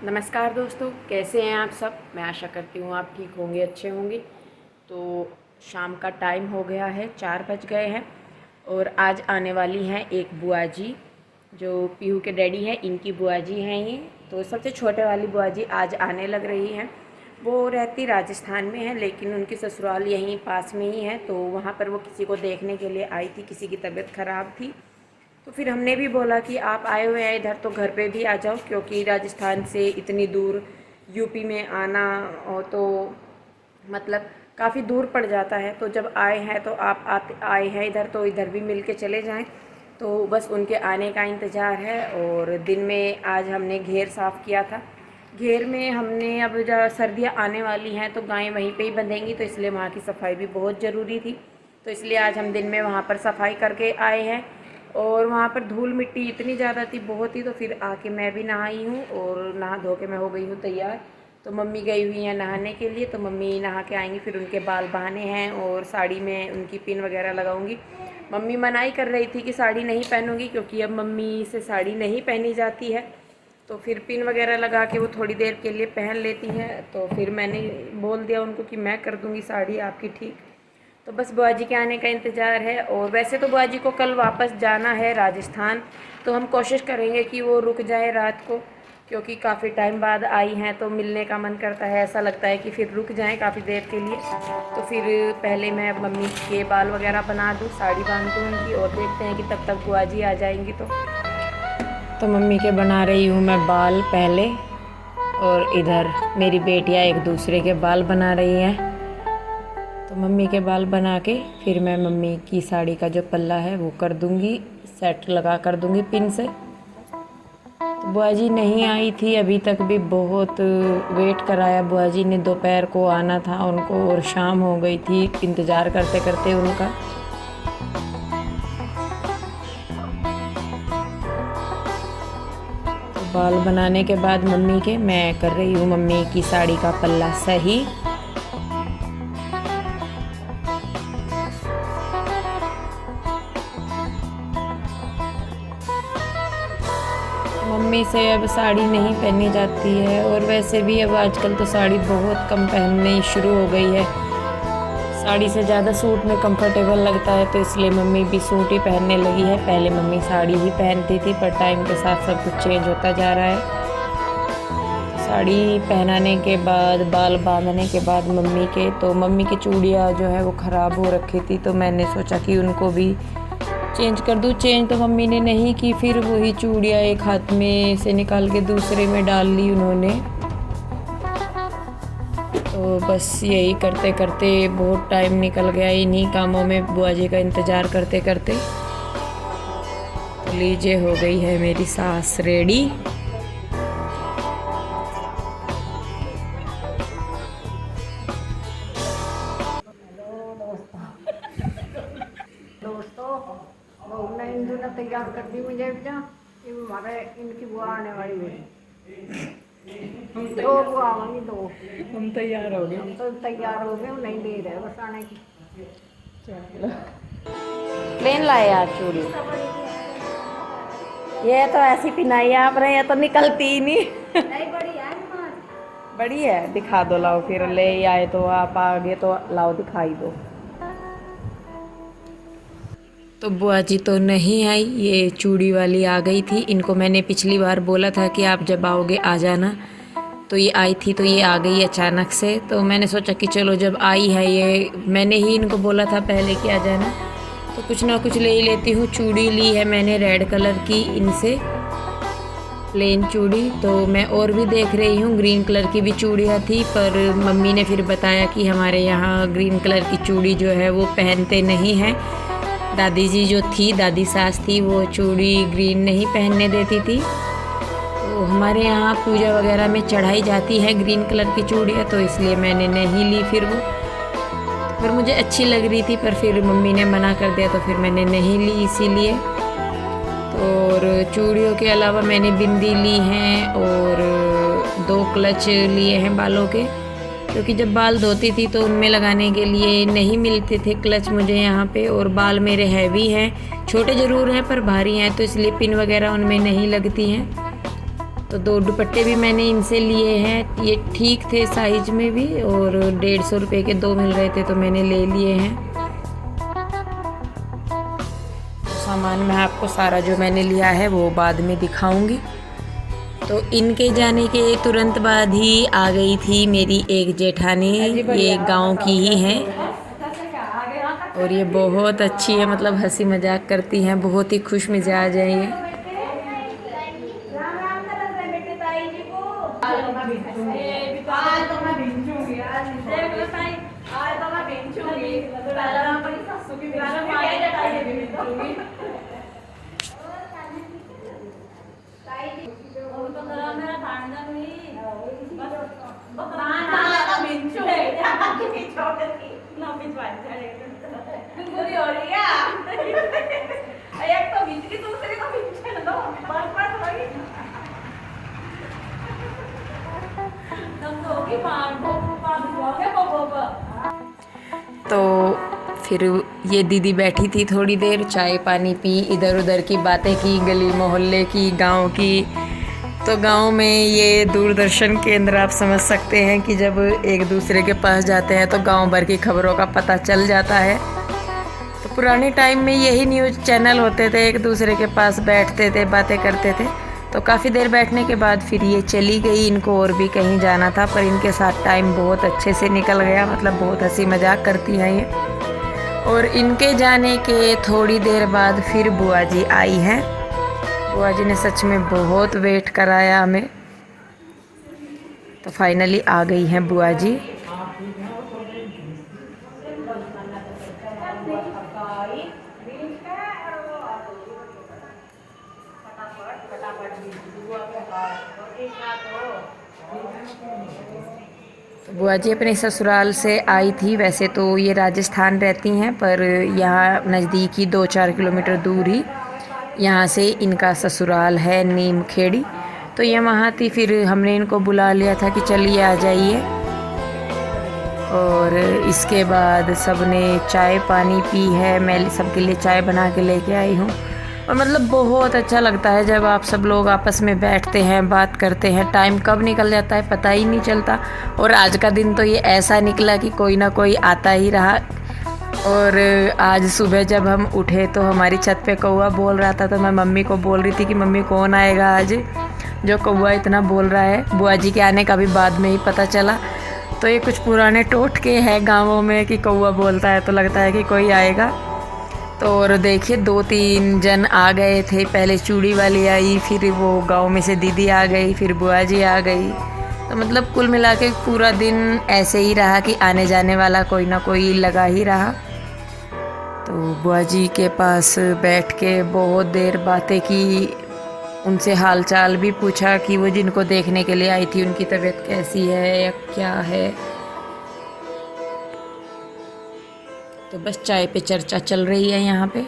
नमस्कार दोस्तों, कैसे हैं आप सब। मैं आशा करती हूँ आप ठीक होंगे, अच्छे होंगे। तो शाम का टाइम हो गया है, 4 बज गए हैं और आज आने वाली हैं एक बुआ जी, जो पीहू के डैडी हैं, इनकी बुआ जी हैं ये। तो सबसे छोटे वाली बुआ जी आज आने लग रही हैं। वो रहती राजस्थान में है, लेकिन उनकी ससुराल यहीं पास में ही है। तो वहाँ पर वो किसी को देखने के लिए आई थी, किसी की तबीयत ख़राब थी। तो फिर हमने भी बोला कि आप आए हुए हैं इधर तो घर पे भी आ जाओ, क्योंकि राजस्थान से इतनी दूर यूपी में आना और तो मतलब काफ़ी दूर पड़ जाता है। तो जब आए हैं तो आप आए हैं इधर तो इधर भी मिल के चले जाएं। तो बस उनके आने का इंतज़ार है। और दिन में आज हमने घेर साफ़ किया था। घेर में हमने अब जब सर्दियाँ आने वाली हैं तो गायें वहीं पे ही बंधेंगी, तो इसलिए वहाँ की सफाई भी बहुत ज़रूरी थी। तो इसलिए आज हम दिन में वहाँ पर सफाई करके आए हैं। और वहाँ पर धूल मिट्टी इतनी ज़्यादा थी, बहुत ही। तो फिर आके मैं भी नहाई हूँ और नहा धो के मैं हो गई हूँ तैयार। तो मम्मी गई हुई हैं नहाने के लिए, तो मम्मी नहा के आएंगी, फिर उनके बाल बहाने हैं और साड़ी में उनकी पिन वगैरह लगाऊंगी। मम्मी मनाही कर रही थी कि साड़ी नहीं पहनूंगी, क्योंकि अब मम्मी से साड़ी नहीं पहनी जाती है। तो फिर पिन वगैरह लगा के वो थोड़ी देर के लिए पहन लेती हैं। तो फिर मैंने बोल दिया उनको कि मैं कर दूँगी साड़ी आपकी ठीक। तो बस बुआ जी के आने का इंतज़ार है। और वैसे तो बुआ जी को कल वापस जाना है राजस्थान, तो हम कोशिश करेंगे कि वो रुक जाए रात को, क्योंकि काफ़ी टाइम बाद आई हैं तो मिलने का मन करता है। ऐसा लगता है कि फिर रुक जाएं काफ़ी देर के लिए। तो फिर पहले मैं मम्मी के बाल वगैरह बना दूँ, साड़ी बांध दूँ उनकी, और देखते हैं कि तब तक बुआ जी आ जाएंगी। तो मम्मी के बना रही हूँ मैं बाल पहले, और इधर मेरी बेटियाँ एक दूसरे के बाल बना रही हैं। तो मम्मी के बाल बना के फिर मैं मम्मी की साड़ी का जो पल्ला है वो कर दूँगी, सेट लगा कर दूँगी पिन से। तो बुआ जी नहीं आई थी अभी तक भी, बहुत वेट कराया बुआ जी ने। दोपहर को आना था उनको और शाम हो गई थी इंतज़ार करते करते उनका। तो बाल बनाने के बाद मम्मी के मैं कर रही हूँ मम्मी की साड़ी का पल्ला सही। मम्मी से अब साड़ी नहीं पहनी जाती है, और वैसे भी अब आजकल तो साड़ी बहुत कम पहननी शुरू हो गई है। साड़ी से ज़्यादा सूट में कंफर्टेबल लगता है, तो इसलिए मम्मी भी सूट ही पहनने लगी है। पहले मम्मी साड़ी ही पहनती थी, पर टाइम के साथ सब कुछ चेंज होता जा रहा है। साड़ी पहनाने के बाद, बाल बांधने के बाद मम्मी के, तो मम्मी की चूड़ियाँ जो है वो ख़राब हो रखी थी, तो मैंने सोचा कि उनको भी चेंज कर दूँ। चेंज तो मम्मी ने नहीं की, फिर वही चूड़ियाँ एक हाथ में से निकाल के दूसरे में डाल ली उन्होंने। तो बस यही करते करते बहुत टाइम निकल गया इन्हीं कामों में, बुआ जी का इंतज़ार करते करते। तो लीजिए हो गई है मेरी सास रेडी। दोस्तों, वो मैं इंदु ने तैयार कर दी मुझे भी जा। ये हमारे इनकी बुआ आने वाली है। दो बुआ आएंगी, दो। हम तैयार हो गए। हम तो तैयार हो गए, हम नहीं दे रहे बस आने की। प्लेन लाए यार चूड़ी, ये तो ऐसी पिनाई है आपने, ये तो निकलती ही नहीं। नहीं बड़ी है बड़ी है, दिखा दो, लाओ फिर ले आए तो आप आगे तो लाओ दिखाई दो। तो बुआ जी तो नहीं आई, ये चूड़ी वाली आ गई थी। इनको मैंने पिछली बार बोला था कि आप जब आओगे आ जाना, तो ये आई थी, तो ये आ गई अचानक से। तो मैंने सोचा कि चलो जब आई है ये, मैंने ही इनको बोला था पहले कि आ जाना, तो कुछ ना कुछ ले ही लेती हूँ। चूड़ी ली है मैंने रेड कलर की इनसे, प्लेन चूड़ी। तो मैं और भी देख रही हूँ, ग्रीन कलर की भी चूड़ियाँ थी, पर मम्मी ने फिर बताया कि हमारे यहाँ ग्रीन कलर की चूड़ी जो है वो पहनते नहीं हैं। दादी जी जो थी, दादी सास थी, वो चूड़ी ग्रीन नहीं पहनने देती थी। तो हमारे यहाँ पूजा वगैरह में चढ़ाई जाती है ग्रीन कलर की चूड़ियाँ, तो इसलिए मैंने नहीं ली फिर वो। पर मुझे अच्छी लग रही थी, पर फिर मम्मी ने मना कर दिया, तो फिर मैंने नहीं ली इसीलिए। और चूड़ियों के अलावा मैंने बिंदी ली हैं और 2 क्लच लिए हैं बालों के, क्योंकि जब बाल धोती थी तो उनमें लगाने के लिए नहीं मिलते थे क्लच मुझे यहाँ पे। और बाल मेरे हैवी हैं, छोटे ज़रूर हैं पर भारी हैं, तो इसलिए पिन वगैरह उनमें नहीं लगती हैं। तो 2 दुपट्टे भी मैंने इनसे लिए हैं, ये ठीक थे साइज में भी और 150 रुपये के 2 मिल रहे थे तो मैंने ले लिए हैं। सामान मैं आपको सारा जो मैंने लिया है वो बाद में दिखाऊंगी। तो इनके जाने के तुरंत बाद ही आ गई थी मेरी एक जेठानी, ये गांव की ही हैं और ये बहुत अच्छी है, मतलब हंसी मजाक करती हैं, बहुत ही खुश मिजाज है ये। तो फिर ये दीदी बैठी थी थोड़ी देर, चाय पानी पी, इधर उधर की बातें की, गली मोहल्ले की, गांव की। तो गांव में ये दूरदर्शन केंद्र आप समझ सकते हैं कि जब एक दूसरे के पास जाते हैं तो गांव भर की खबरों का पता चल जाता है। तो पुराने टाइम में यही न्यूज़ चैनल होते थे, एक दूसरे के पास बैठते थे, बातें करते थे। तो काफ़ी देर बैठने के बाद फिर ये चली गई, इनको और भी कहीं जाना था, पर इनके साथ टाइम बहुत अच्छे से निकल गया, मतलब बहुत हंसी मजाक करती हैं ये। और इनके जाने के थोड़ी देर बाद फिर बुआ जी आई हैं। बुआ जी ने सच में बहुत वेट कराया हमें, तो फाइनली आ गई हैं बुआ जी। तो बुआ जी अपने ससुराल से आई थी, वैसे तो ये राजस्थान रहती हैं पर यहाँ नज़दीक ही 2-4 किलोमीटर दूर ही यहाँ से इनका ससुराल है, नीम खेड़ी। तो ये वहाँ थी, फिर हमने इनको बुला लिया था कि चलिए आ जाइए। और इसके बाद सबने चाय पानी पी है, मैं सबके लिए चाय बना के लेके आई हूँ। और मतलब बहुत अच्छा लगता है जब आप सब लोग आपस में बैठते हैं, बात करते हैं, टाइम कब निकल जाता है पता ही नहीं चलता। और आज का दिन तो ये ऐसा निकला कि कोई ना कोई आता ही रहा। और आज सुबह जब हम उठे तो हमारी छत पे कौवा बोल रहा था, तो मैं मम्मी को बोल रही थी कि मम्मी कौन आएगा आज जो कौवा इतना बोल रहा है। बुआ जी के आने का भी बाद में ही पता चला। तो ये कुछ पुराने टोटके हैं गाँवों में कि कौवा बोलता है तो लगता है कि कोई आएगा। तो और देखिए 2-3 जन आ गए थे, पहले चूड़ी वाली आई, फिर वो गांव में से दीदी आ गई, फिर बुआ जी आ गई। तो मतलब कुल मिला के पूरा दिन ऐसे ही रहा कि आने जाने वाला कोई ना कोई लगा ही रहा। तो बुआ जी के पास बैठ के बहुत देर बातें की, उनसे हाल चाल भी पूछा कि वो जिनको देखने के लिए आई थी उनकी तबीयत कैसी है या क्या है। तो बस चाय पे चर्चा चल रही है यहाँ पे।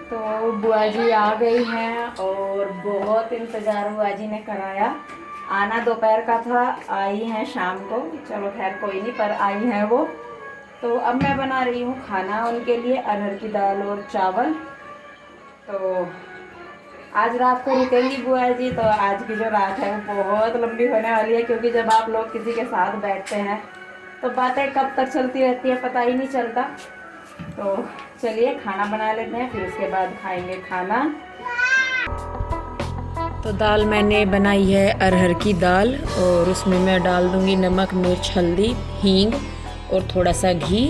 तो बुआ जी आ गई हैं और बहुत इंतज़ार बुआ जी ने कराया। आना दोपहर का था, आई हैं शाम को, चलो खैर कोई नहीं, पर आई हैं वो। तो अब मैं बना रही हूँ खाना उनके लिए, अरहर की दाल और चावल। तो आज रात को रुकेंगी बुआ जी, तो आज की जो रात है वो बहुत लंबी होने वाली है, क्योंकि जब आप लोग किसी के साथ बैठते हैं तो बातें कब तक चलती रहती है पता ही नहीं चलता। तो चलिए खाना बना लेते हैं, फिर उसके बाद खाएंगे खाना। तो दाल मैंने बनाई है अरहर की दाल, और उसमें मैं डाल दूँगी नमक, मिर्च, हल्दी, हींग और थोड़ा सा घी।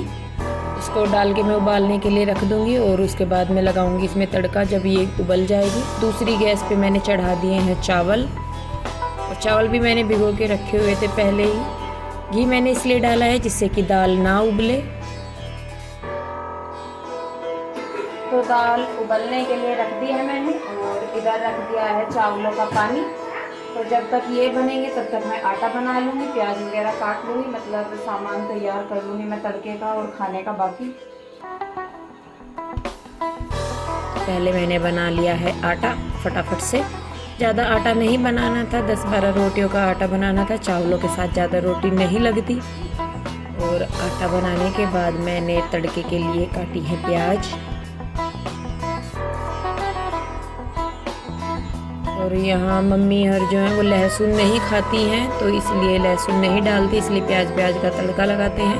इसको डाल के मैं उबालने के लिए रख दूँगी और उसके बाद मैं लगाऊँगी इसमें तड़का जब ये उबल जाएगी। दूसरी गैस पे मैंने चढ़ा दिए हैं चावल, और चावल भी मैंने भिगो के रखे हुए थे पहले ही। घी मैंने इसलिए डाला है जिससे कि दाल ना उबले। तो दाल उबलने के लिए रख दी है मैंने, और इधर रख दिया है चावलों का पानी। तो जब तक ये बनेंगे तब तक मैं आटा बना लूँगी, प्याज वगैरह काट लूँगी, मतलब सामान तैयार कर लूँगी मैं तड़के का और खाने का बाकी। पहले मैंने बना लिया है आटा फटाफट से। ज़्यादा आटा नहीं बनाना था, 10-12 रोटियों का आटा बनाना था। चावलों के साथ ज़्यादा रोटी नहीं लगती। और आटा बनाने के बाद मैंने तड़के के लिए काटी है प्याज, और यहाँ मम्मी हर जो है वो लहसुन नहीं खाती हैं, तो इसलिए लहसुन नहीं डालती, इसलिए प्याज का तड़का लगाते हैं।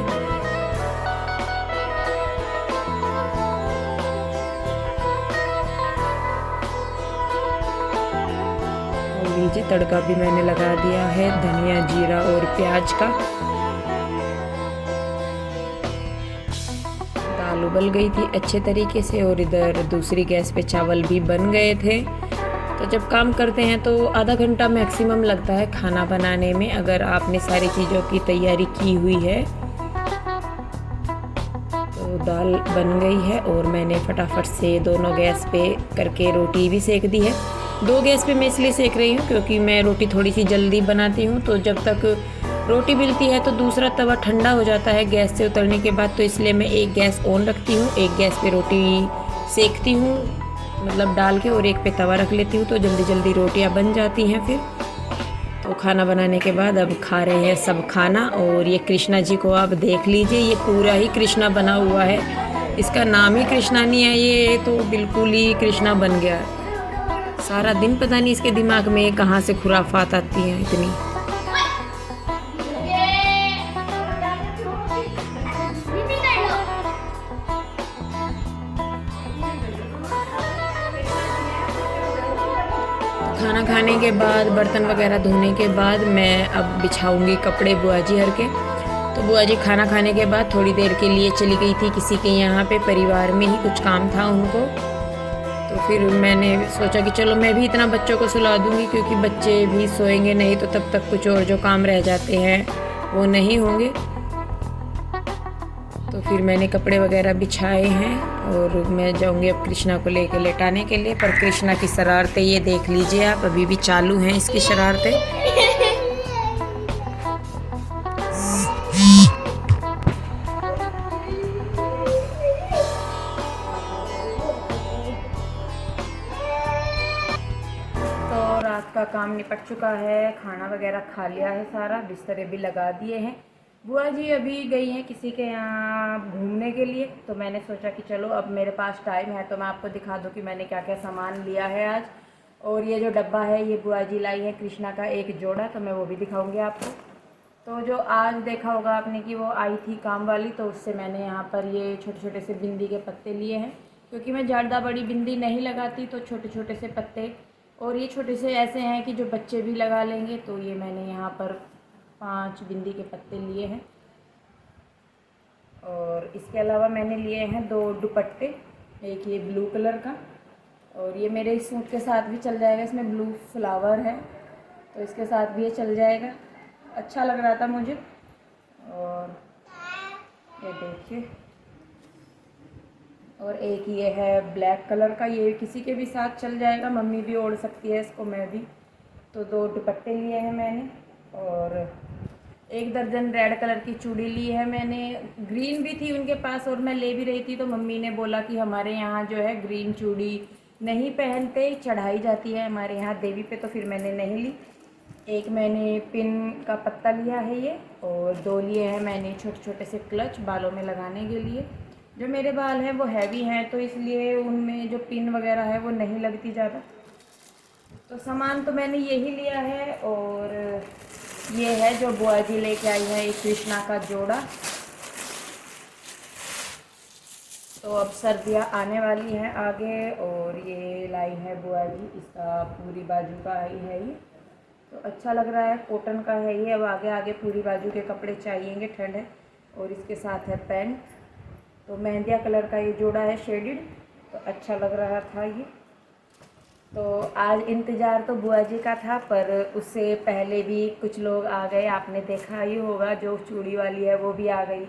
और लीजिए तड़का भी मैंने लगा दिया है धनिया, जीरा और प्याज का। दाल उबल गई थी अच्छे तरीके से, और इधर दूसरी गैस पे चावल भी बन गए थे। तो जब काम करते हैं तो आधा घंटा मैक्सिमम लगता है खाना बनाने में, अगर आपने सारी चीज़ों की तैयारी की हुई है। तो दाल बन गई है और मैंने फटाफट से दोनों गैस पे करके रोटी भी सेक दी है। 2 गैस पे मैं इसलिए सेक रही हूँ क्योंकि मैं रोटी थोड़ी सी जल्दी बनाती हूँ, तो जब तक रोटी मिलती है तो दूसरा तवा ठंडा हो जाता है गैस से उतरने के बाद, तो इसलिए मैं एक गैस ऑन रखती हूँ, एक गैस पे रोटी सेकती हूँ, मतलब डाल के, और एक पे तवा रख लेती हूँ, तो जल्दी जल्दी रोटियाँ बन जाती हैं फिर। तो खाना बनाने के बाद अब खा रहे हैं सब खाना। और ये कृष्णा जी को आप देख लीजिए, ये पूरा ही कृष्णा बना हुआ है। इसका नाम ही कृष्णा नहीं है, ये तो बिल्कुल ही कृष्णा बन गया है। सारा दिन पता नहीं इसके दिमाग में कहाँ से खुराफात आती हैं इतनी। खाना खाने के बाद, बर्तन वगैरह धोने के बाद मैं अब बिछाऊंगी कपड़े बुआ जी हर के। तो बुआ जी खाना खाने के बाद थोड़ी देर के लिए चली गई थी किसी के यहाँ पे, परिवार में ही कुछ काम था उनको। तो फिर मैंने सोचा कि चलो मैं भी इतना बच्चों को सुला दूँगी, क्योंकि बच्चे भी सोएंगे नहीं तो तब तक कुछ और जो काम रह जाते हैं वो नहीं होंगे। तो फिर मैंने कपड़े वगैरह बिछाए हैं और मैं जाऊंगी अब कृष्णा को लेके लेटाने के लिए। पर कृष्णा की शरारतें ये देख लीजिए आप, अभी भी चालू हैं इसकी शरारतें। तो रात का काम निपट चुका है, खाना वगैरह खा लिया है सारा, बिस्तर भी लगा दिए हैं। बुआ जी अभी गई हैं किसी के यहाँ घूमने के लिए, तो मैंने सोचा कि चलो अब मेरे पास टाइम है तो मैं आपको दिखा दूँ कि मैंने क्या क्या सामान लिया है आज। और ये जो डब्बा है ये बुआ जी लाई है कृष्णा का एक जोड़ा, तो मैं वो भी दिखाऊंगी आपको। तो जो आज देखा होगा आपने कि वो आई थी काम वाली, तो उससे मैंने यहाँ पर ये छोटे छोटे से बिंदी के पत्ते लिए हैं, क्योंकि मैं ज़्यादा बड़ी बिंदी नहीं लगाती, तो छोटे छोटे से पत्ते, और ये छोटे से ऐसे हैं कि जो बच्चे भी लगा लेंगे। तो ये मैंने यहाँ पर 5 बिंदी के पत्ते लिए हैं। और इसके अलावा मैंने लिए हैं 2 दुपट्टे, एक ये ब्लू कलर का, और ये मेरे सूट के साथ भी चल जाएगा, इसमें ब्लू फ्लावर है तो इसके साथ भी ये चल जाएगा, अच्छा लग रहा था मुझे। और ये देखिए, और एक ये है ब्लैक कलर का, ये किसी के भी साथ चल जाएगा, मम्मी भी ओढ़ सकती है इसको, मैं भी। तो 2 दुपट्टे लिए हैं मैंने, और 1 दर्जन रेड कलर की चूड़ी ली है मैंने। ग्रीन भी थी उनके पास और मैं ले भी रही थी, तो मम्मी ने बोला कि हमारे यहाँ जो है ग्रीन चूड़ी नहीं पहनते, चढ़ाई जाती है हमारे यहाँ देवी पे, तो फिर मैंने नहीं ली। एक मैंने पिन का पत्ता लिया है ये, और 2 लिए हैं मैंने छोटे छोटे से क्लच बालों में लगाने के लिए। जो मेरे बाल हैं वो हैवी हैं, तो इसलिए उनमें जो पिन वगैरह है वो नहीं लगती ज़्यादा। तो सामान तो मैंने यही लिया है। और ये है जो बुआ जी लेके आई है, एक कृष्णा का जोड़ा। तो अब सर्दियाँ आने वाली हैं आगे, और ये लाई है बुआ जी, इसका पूरी बाजू का ही है ये, तो अच्छा लग रहा है, कॉटन का है ये। अब आगे आगे पूरी बाजू के कपड़े चाहिएंगे, ठंड है। और इसके साथ है पैंट, तो मेहंदिया कलर का ये जोड़ा है शेडेड, तो अच्छा लग रहा था ये। तो आज इंतज़ार तो बुआ जी का था, पर उससे पहले भी कुछ लोग आ गए, आपने देखा ही होगा। जो चूड़ी वाली है वो भी आ गई,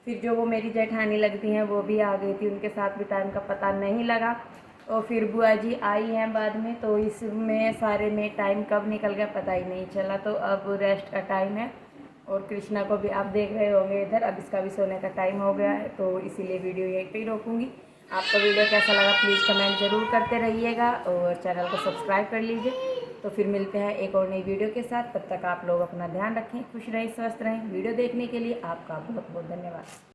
फिर जो वो मेरी जेठानी लगती हैं वो भी आ गई थी, उनके साथ भी टाइम का पता नहीं लगा। और फिर बुआ जी आई हैं बाद में, तो इसमें सारे में टाइम कब निकल गया पता ही नहीं चला। तो अब रेस्ट का टाइम है, और कृष्णा को भी आप देख रहे होंगे इधर, अब इसका भी सोने का टाइम हो गया है, तो इसीलिए वीडियो यहीं पे ही रोकूँगी। आपको वीडियो कैसा लगा प्लीज़ कमेंट ज़रूर करते रहिएगा, और चैनल को सब्सक्राइब कर लीजिए। तो फिर मिलते हैं एक और नई वीडियो के साथ, तब तक आप लोग अपना ध्यान रखें, खुश रहें, स्वस्थ रहें। वीडियो देखने के लिए आपका बहुत बहुत धन्यवाद।